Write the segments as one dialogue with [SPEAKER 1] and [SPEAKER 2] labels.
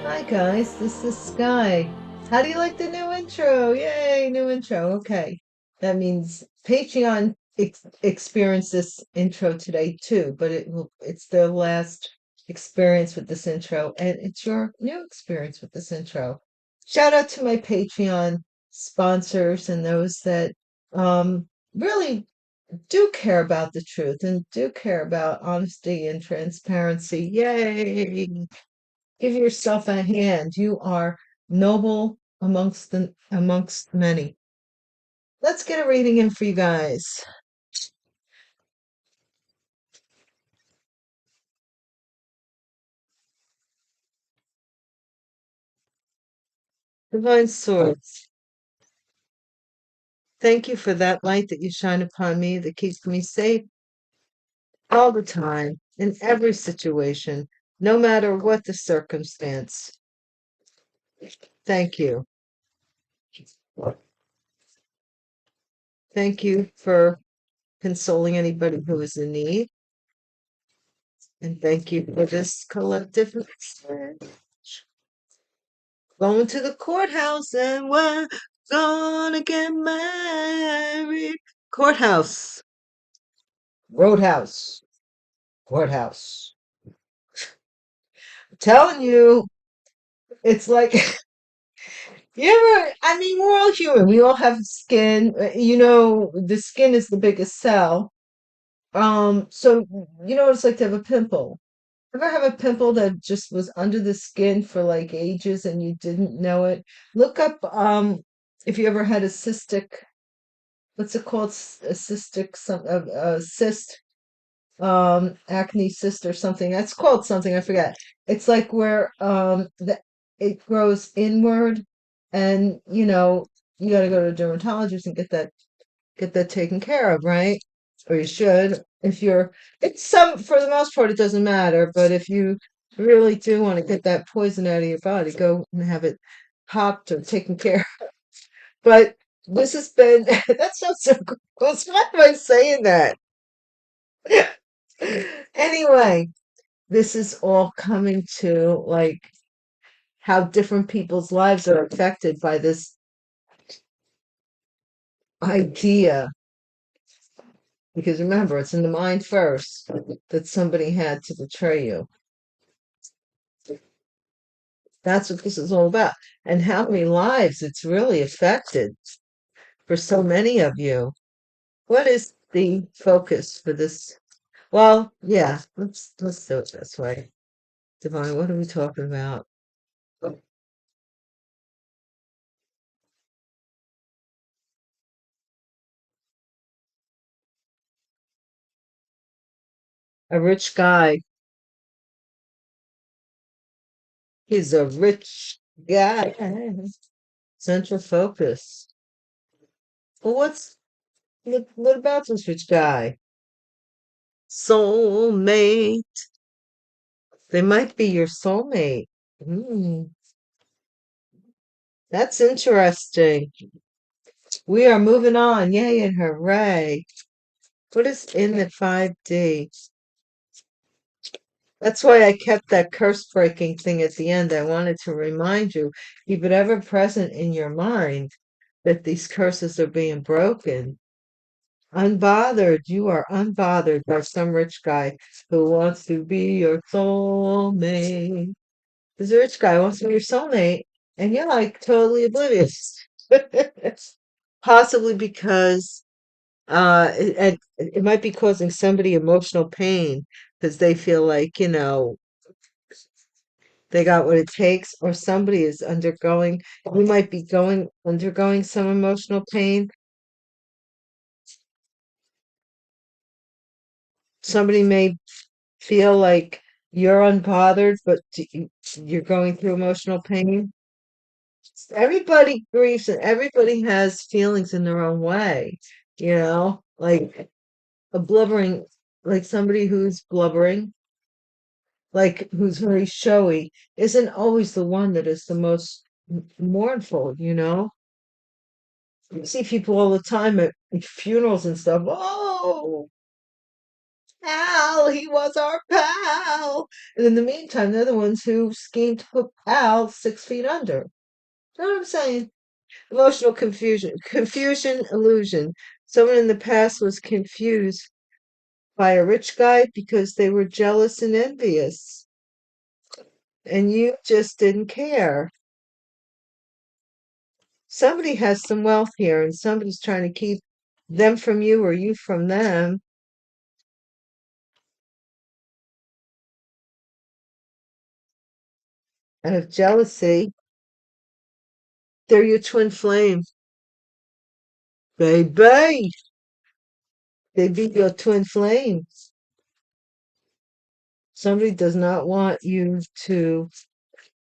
[SPEAKER 1] Hi guys, this is Sky. How do you like the new intro? Yay, new intro. Okay. That means Patreon experienced this intro today too, but it's their last experience with this intro, and it's your new experience with this intro. Shout out to my Patreon sponsors and those that really do care about the truth and do care about honesty and transparency. Yay! Give yourself a hand. You are noble amongst many. Let's get a reading in for you guys. Divine Source, thank you for that light that you shine upon me that keeps me safe all the time, in every situation, no matter what the circumstance. Thank you. Thank you for consoling anybody who is in need. And thank you for this collective message. Going to the courthouse and we're gonna get married. Courthouse, roadhouse, courthouse. I'm telling you, it's like you ever, I mean, we're all human. We all have skin. The skin is the biggest cell. So you know what it's like to have a pimple. Ever have a pimple that just was under the skin for like ages and you didn't know it? Look up if you ever had a cystic, what's it called? A cystic, a cyst, acne cyst or something. That's called something, I forget. It's like where it grows inward, and you got to go to a dermatologist and get that taken care of, right? Or you should. If you're, it's some for the most part, it doesn't matter. But if you really do want to get that poison out of your body, go and have it popped or taken care of. But this has been that sounds so gross. Why am I saying that? Anyway, this is all coming to like how different people's lives are affected by this idea. Because remember, it's in the mind first that somebody had to betray you. That's what this is all about. And how many lives it's really affected for so many of you. What is the focus for this? Well, yeah, let's do it this way. Divine, what are we talking about? A rich guy. He's a rich guy. Central focus. Well, what about this rich guy? Soulmate. They might be your soulmate. Hmm, that's interesting. We are moving on. Yay and hooray. What is in the 5D? That's why I kept that curse breaking thing at the end. I wanted to remind you, keep it ever present in your mind that these curses are being broken. Unbothered. You are unbothered by some rich guy who wants to be your soulmate. This rich guy wants to be your soulmate, and you're like totally oblivious. Possibly because it might be causing somebody emotional pain because they feel like, they got what it takes, or somebody is undergoing, you might be undergoing some emotional pain. Somebody may feel like you're unbothered, but you're going through emotional pain. Everybody grieves and everybody has feelings in their own way, like a blubbering, like somebody who's blubbering, like who's very showy, isn't always the one that is the most mournful. You see people all the time at funerals and stuff. Oh, pal. He was our pal. And in the meantime, they're the ones who schemed to put pal 6 feet under. You know what I'm saying? Emotional confusion, illusion. Someone in the past was confused by a rich guy because they were jealous and envious, and you just didn't care. Somebody has some wealth here, and somebody's trying to keep them from you or you from them out of jealousy. They're your twin flame, baby. They be your twin flame. Somebody does not want you to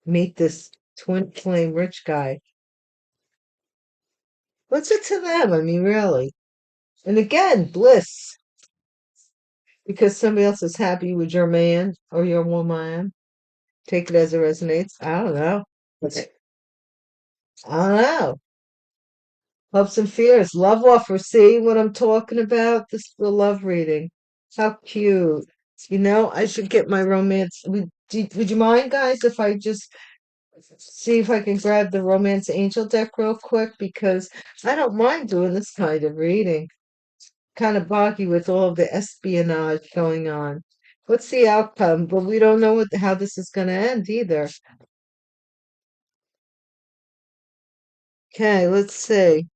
[SPEAKER 1] meet this twin flame rich guy. What's it to them? I mean, really. And again, bliss, because somebody else is happy with your man or your woman. Take it as it resonates. I don't know. I don't know. Hopes and fears. Love offer. See what I'm talking about? This is the love reading. How cute. You know, I should get my romance. Would you mind, guys, if I just see if I can grab the romance angel deck real quick? Because I don't mind doing this kind of reading. Kind of boggy with all of the espionage going on. What's the outcome? But we don't know how this is going to end either. Okay, let's see.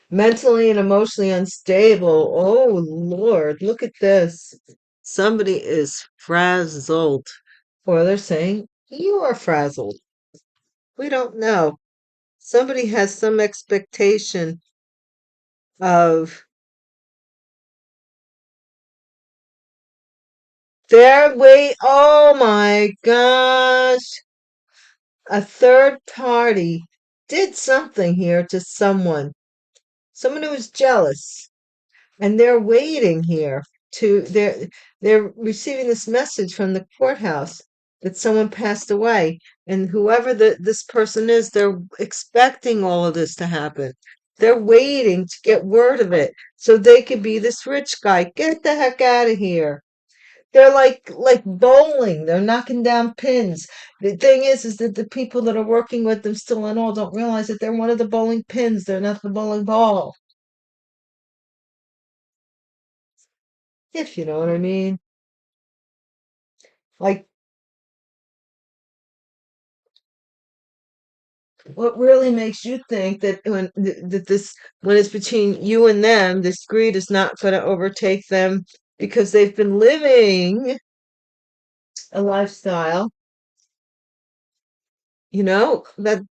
[SPEAKER 1] Mentally and emotionally unstable. Oh, Lord, look at this. Somebody is frazzled. Or they're saying, you are frazzled. We don't know. Somebody has some expectation of their way. Oh my gosh. A third party did something here to someone who is jealous, and they're waiting here to they're receiving this message from the courthouse that someone passed away, and whoever this person is, they're expecting all of this to happen. They're waiting to get word of it so they could be this rich guy. Get the heck out of here. They're like bowling. They're knocking down pins. The thing is that the people that are working with them still and all don't realize that they're one of the bowling pins. They're not the bowling ball. If you know what I mean. Like, what really makes you think that when it's between you and them, this greed is not going to overtake them because they've been living a lifestyle, that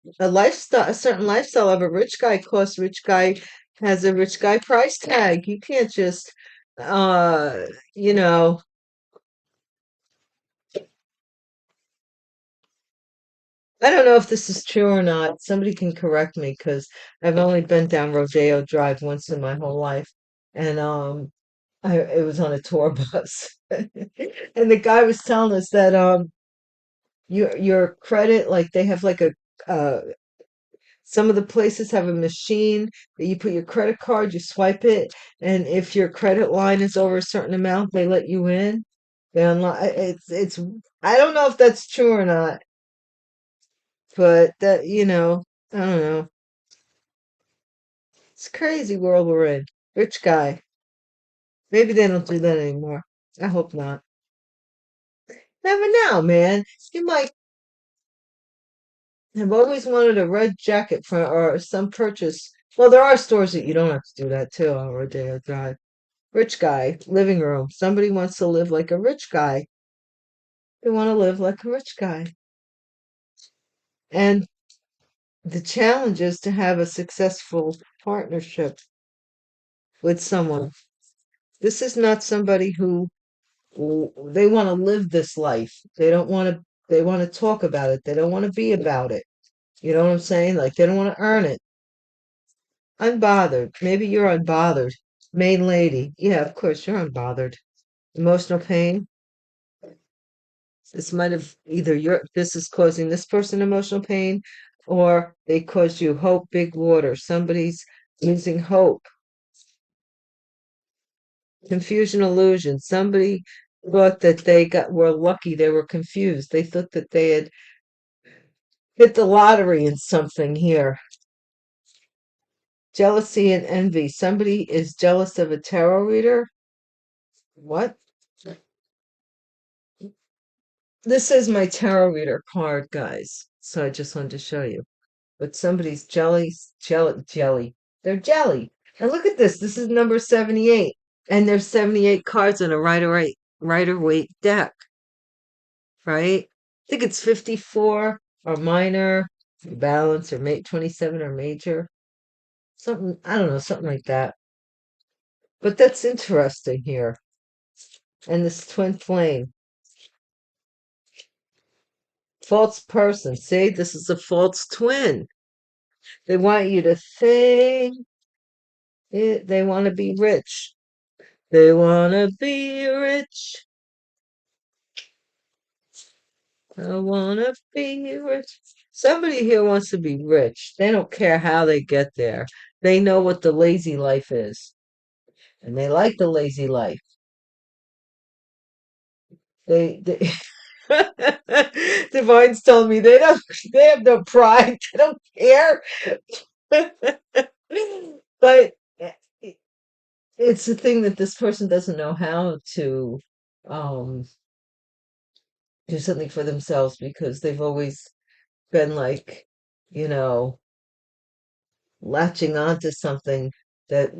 [SPEAKER 1] a certain lifestyle of a rich guy costs rich guy has a rich guy price tag. You can't just, uh, you know, I don't know if this is true or not. Somebody can correct me because I've only been down Rodeo Drive once in my whole life. And it was on a tour bus. And the guy was telling us that your credit, like they have like a some of the places have a machine that you put your credit card, you swipe it, and if your credit line is over a certain amount, they let you in. They unlock it's I don't know if that's true or not, but that I don't know. It's a crazy world we're in. Rich guy. Maybe they don't do that anymore. I hope not. Never know, man. You might have always wanted a red jacket for or some purchase. Well, there are stores that you don't have to do that too on Rodeo Drive. Rich guy, living room. Somebody wants to live like a rich guy. They want to live like a rich guy. And the challenge is to have a successful partnership with someone. This is not somebody who they want to live this life. They want to talk about it. They don't want to be about it. You know what I'm saying? Like they don't want to earn it. Unbothered. Maybe you're unbothered. Main lady. Yeah, of course you're unbothered. Emotional pain. This might have this is causing this person emotional pain, or they cause you hope, big water. Somebody's using hope. Confusion illusion. Somebody thought that were lucky, they were confused. They thought that they had hit the lottery in something here. Jealousy and envy. Somebody is jealous of a tarot reader. What? This is my tarot reader card, guys. So I just wanted to show you. But somebody's jelly. They're jelly. And look at this. This is number 78. And there's 78 cards in a Rider Waite deck, right? I think it's 54 or minor, balance or mate 27 or major. Something, I don't know, something like that. But that's interesting here. And this twin flame. False person. See, this is a false twin. They want you to think it, they want to be rich. They want to be rich. I want to be rich. Somebody here wants to be rich. They don't care how they get there. They know what the lazy life is. And they like the lazy life. They Divine's telling me they have no pride. They don't care. But it's the thing that this person doesn't know how to um do something for themselves because they've always been like, you know, latching on to something that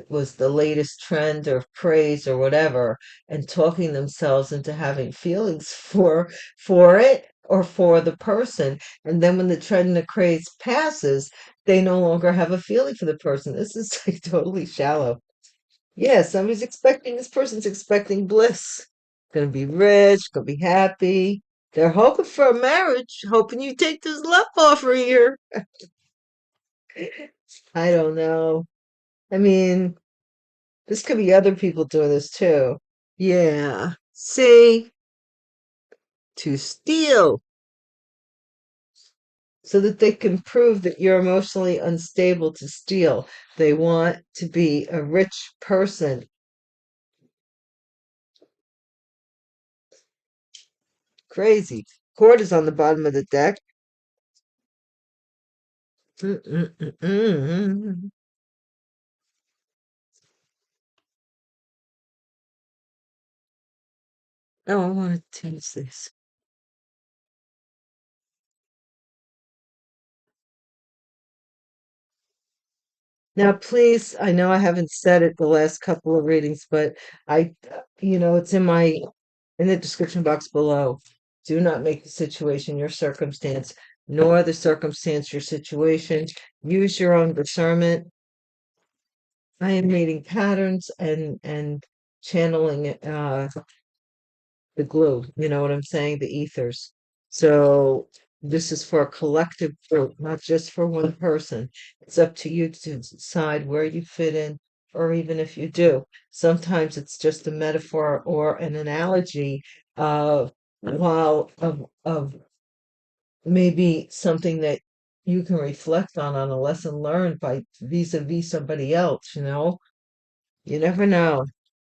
[SPEAKER 1] was the latest trend or praise or whatever, and talking themselves into having feelings for it or for the person. And then when the trend and the craze passes, they no longer have a feeling for the person. This is like totally shallow. Yeah, this person's expecting bliss. Gonna be rich, gonna be happy. They're hoping for a marriage, hoping you take this love offer here. I don't know. I mean, this could be other people doing this too. Yeah. See, to steal so that they can prove that you're emotionally unstable to steal. They want to be a rich person. Crazy. Court is on the bottom of the deck. Mm-mm-mm-mm. Oh, I want to change this. Now, please, I know I haven't said it the last couple of readings, but it's in the description box below. Do not make the situation your circumstance, nor the circumstance your situation. Use your own discernment. I am reading patterns and channeling the glue. You know what I'm saying? The ethers. So this is for a collective group, not just for one person. It's up to you to decide where you fit in, or even if you do. Sometimes it's just a metaphor or an analogy of maybe something that you can reflect on a lesson learned by vis-a-vis somebody else, you know? You never know.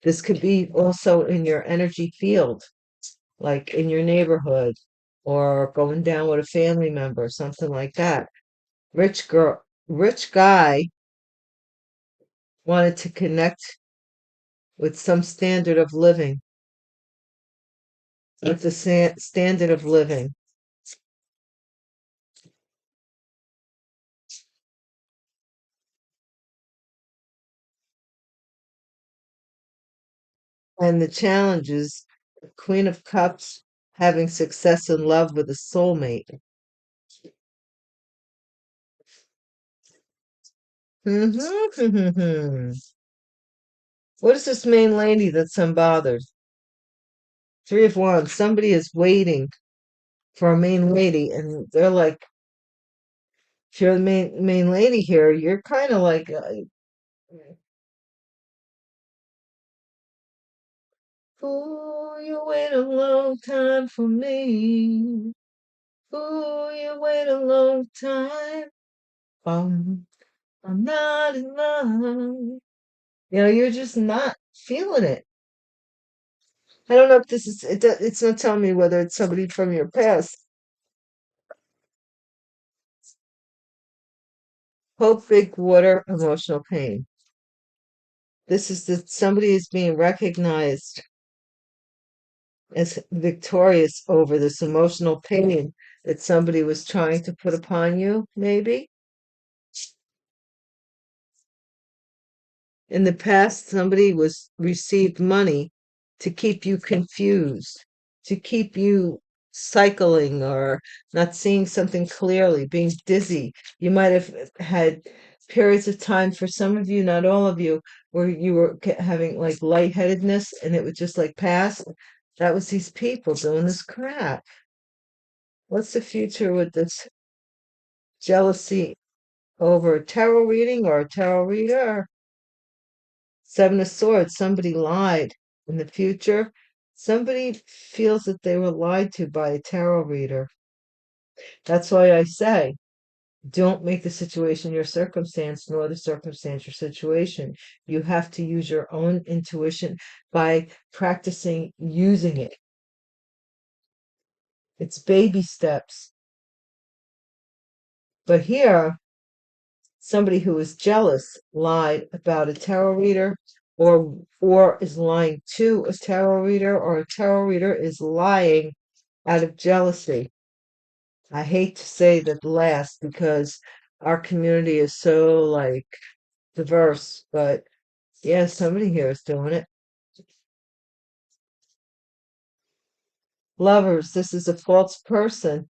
[SPEAKER 1] This could be also in your energy field, like in your neighborhood or going down with a family member, something like that. Rich guy wanted to connect with some standard of living, with the standard of living. And the challenge is Queen of Cups having success in love with a soulmate. What is this main lady that's unbothered? Three of Wands. Somebody is waiting for a main lady, and they're like, if you're the main lady here, you're kind of like, ooh, you wait a long time for me. Ooh, you wait a long time. Um, I'm not in love. You're just not feeling it. I don't know if this is, it's not telling me whether it's somebody from your past. Hope, big water, emotional pain. This is that somebody is being recognized as victorious over this emotional pain that somebody was trying to put upon you, maybe. In the past, somebody was received money to keep you confused, to keep you cycling or not seeing something clearly, being dizzy. You might have had periods of time, for some of you, not all of you, where you were having like lightheadedness and it would just like pass. That was these people doing this crap. What's the future with this jealousy over a tarot reading or a tarot reader? Seven of Swords, somebody lied in the future. Somebody feels that they were lied to by a tarot reader. That's why I say, don't make the situation your circumstance, nor the circumstance your situation. You have to use your own intuition by practicing using it. It's baby steps. But here, somebody who is jealous lied about a tarot reader, or is lying to a tarot reader, or a tarot reader is lying out of jealousy. I hate to say that last because our community is so like diverse, but yeah, somebody here is doing it. Lovers, this is a false person.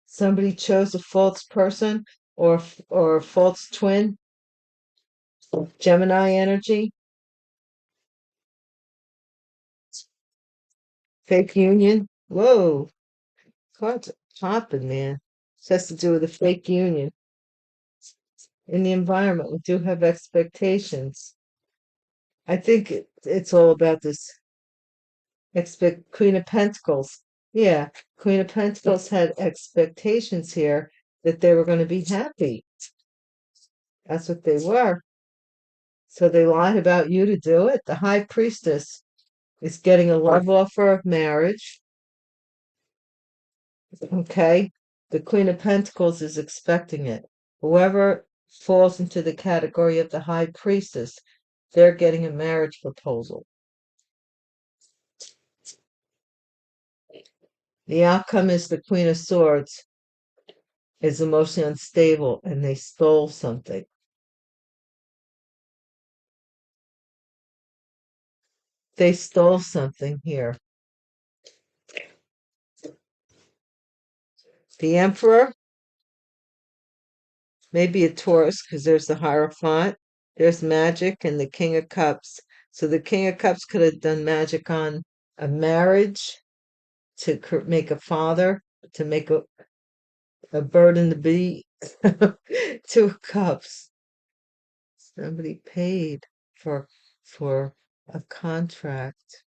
[SPEAKER 1] Somebody chose a false person, or a false twin. Gemini energy. Fake union. Whoa, cards popping, man. This has to do with a fake union. In the environment, we do have expectations. I think it's all about this Queen of Pentacles. Yeah, Queen of Pentacles had expectations here that they were going to be happy. That's what they were. So they lied about you to do it. The High Priestess is getting a love offer of marriage. Okay. The Queen of Pentacles is expecting it. Whoever falls into the category of the High Priestess, they're getting a marriage proposal. The outcome is the Queen of Swords is emotionally unstable and they stole something. They stole something here. The Emperor, maybe a Taurus because there's the Hierophant. There's magic and the King of Cups. So the King of Cups could have done magic on a marriage, to make a father, to make a bird in the bee. Two of Cups. Somebody paid for a contract.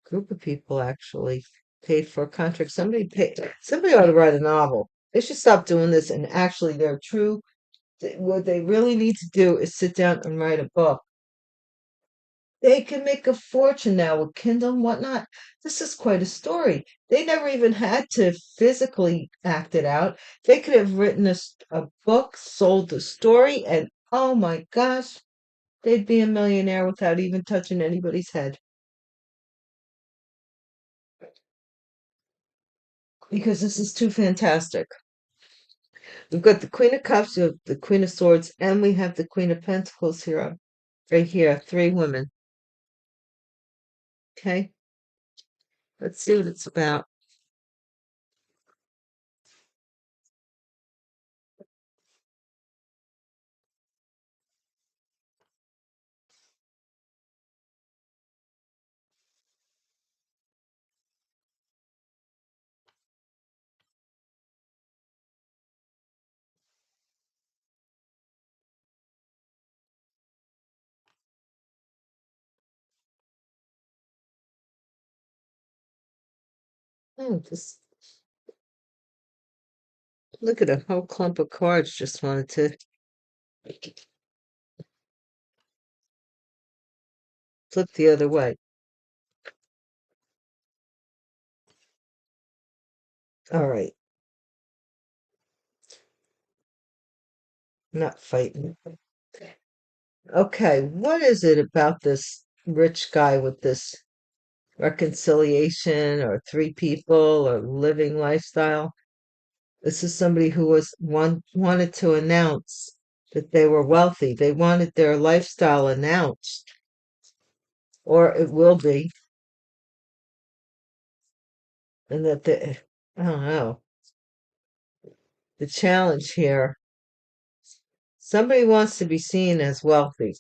[SPEAKER 1] Group of people actually paid for a contract. Somebody ought to write a novel. They should stop doing this and actually they're true. What they really need to do is sit down and write a book. They can make a fortune now with Kindle and whatnot. This is quite a story. They never even had to physically act it out. They could have written a book, sold the story, and oh my gosh, they'd be a millionaire without even touching anybody's head. Because this is too fantastic. We've got the Queen of Cups, we have the Queen of Swords, and we have the Queen of Pentacles here, right here, three women. Okay, let's see what it's about. Oh, just look at a whole clump of cards. Just wanted to. Flip the other way. All right. Not fighting. Okay, what is it about this rich guy with this reconciliation or three people or living lifestyle? This is somebody who wanted to announce that they were wealthy. They wanted their lifestyle announced, or it will be, and that I don't know. The challenge here, somebody wants to be seen as wealthy.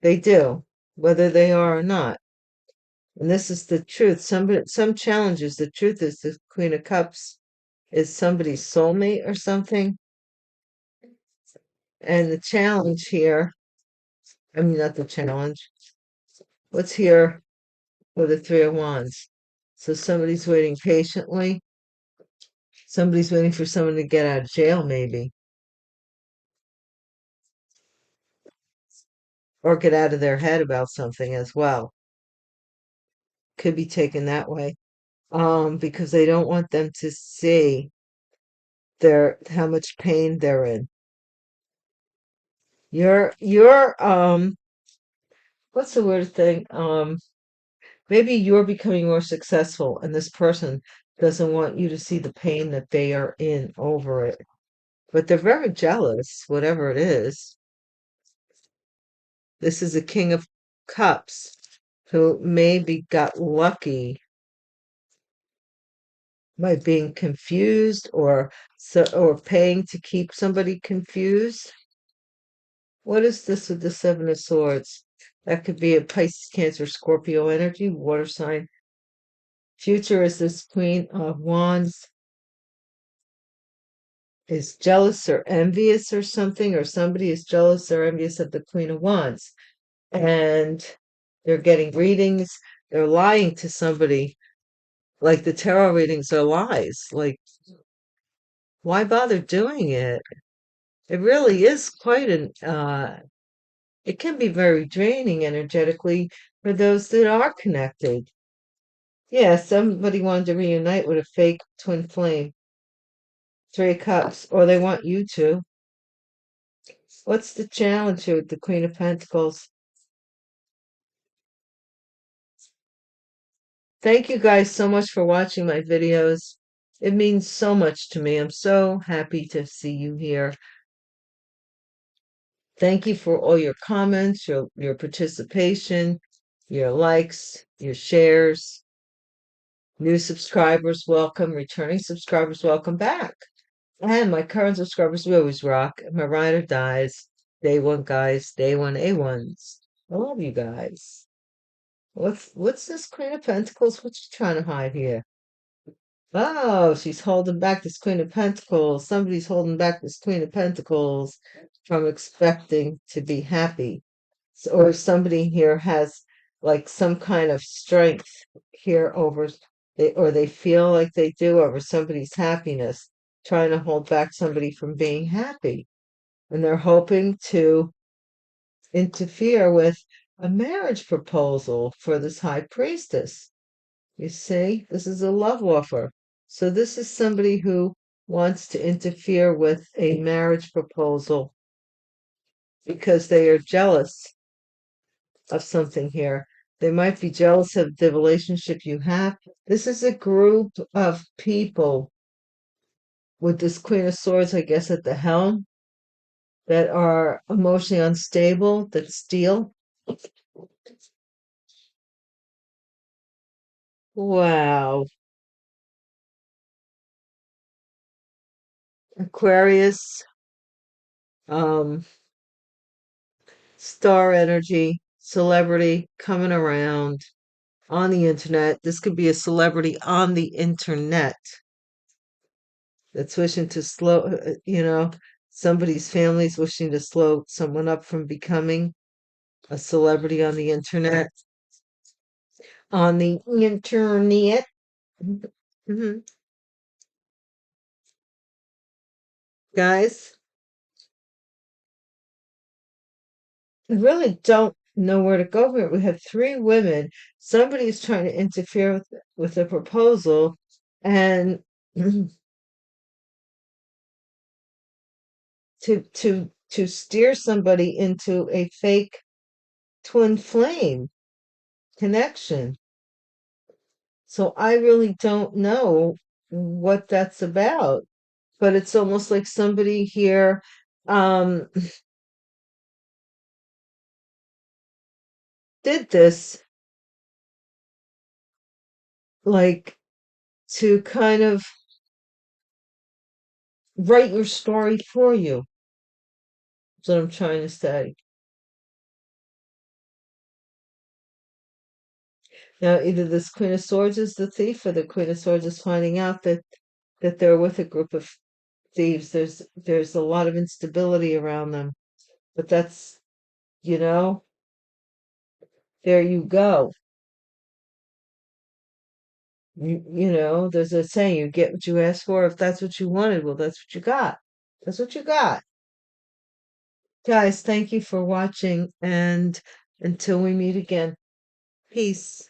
[SPEAKER 1] They do, whether they are or not. And this is the truth. Some challenges, the truth is the Queen of Cups is somebody's soulmate or something. And the challenge here, I mean, not the challenge. What's here for the Three of Wands? So somebody's waiting patiently. Somebody's waiting for someone to get out of jail, maybe, or get out of their head about something as well. Could be taken that way. Because they don't want them to see how much pain they're in. You're what's the word thing? Maybe you're becoming more successful and this person doesn't want you to see the pain that they are in over it. But they're very jealous, whatever it is. This is a King of Cups who maybe got lucky by being confused or paying to keep somebody confused. What is this with the Seven of Swords? That could be a Pisces, Cancer, Scorpio energy, water sign. Future is this Queen of Wands is jealous or envious or something, or somebody is jealous or envious of the Queen of Wands. And they're getting readings, they're lying to somebody. Like the tarot readings are lies. Like, why bother doing it? It really is quite it can be very draining energetically for those that are connected. Yeah, somebody wanted to reunite with a fake twin flame. Three of Cups, or they want you to. What's the challenge here with the Queen of Pentacles? Thank you guys so much for watching my videos. It means so much to me. I'm so happy to see you here. Thank you for all your comments, your participation, your likes, your shares. New subscribers, welcome. Returning subscribers, welcome back. And my current subscribers, we always rock. My ride or dies. Day one, guys. Day one, A1s. I love you guys. What's this Queen of Pentacles? What's she trying to hide here? Oh, she's holding back this Queen of Pentacles. Somebody's holding back this Queen of Pentacles from expecting to be happy. Or somebody here has like some kind of strength here over or they feel like they do over somebody's happiness, trying to hold back somebody from being happy. And they're hoping to interfere with a marriage proposal for this high priestess. You see, this is a love offer. So this is somebody who wants to interfere with a marriage proposal because they are jealous of something here. They might be jealous of the relationship you have. This is a group of people with this Queen of Swords, I guess, at the helm that are emotionally unstable, that steal. Wow. Aquarius, um, star energy, celebrity coming around on the internet. This could be a celebrity on the internet that's wishing to somebody's family's wishing to slow someone up from becoming a celebrity on the internet. On the internet. Mhm. Guys, I really don't nowhere to go here. We have three women. Somebody's trying to interfere with the proposal, and to steer somebody into a fake twin flame connection. So I really don't know what that's about, but it's almost like somebody here um did this like to kind of write your story for you. That's what I'm trying to say. Now, either this Queen of Swords is the thief, or the Queen of Swords is finding out that they're with a group of thieves. There's a lot of instability around them, but that's, you know, there you go. There's a saying: you get what you ask for. If that's what you wanted, well, that's what you got. That's what you got. Guys, thank you for watching, and until we meet again, peace.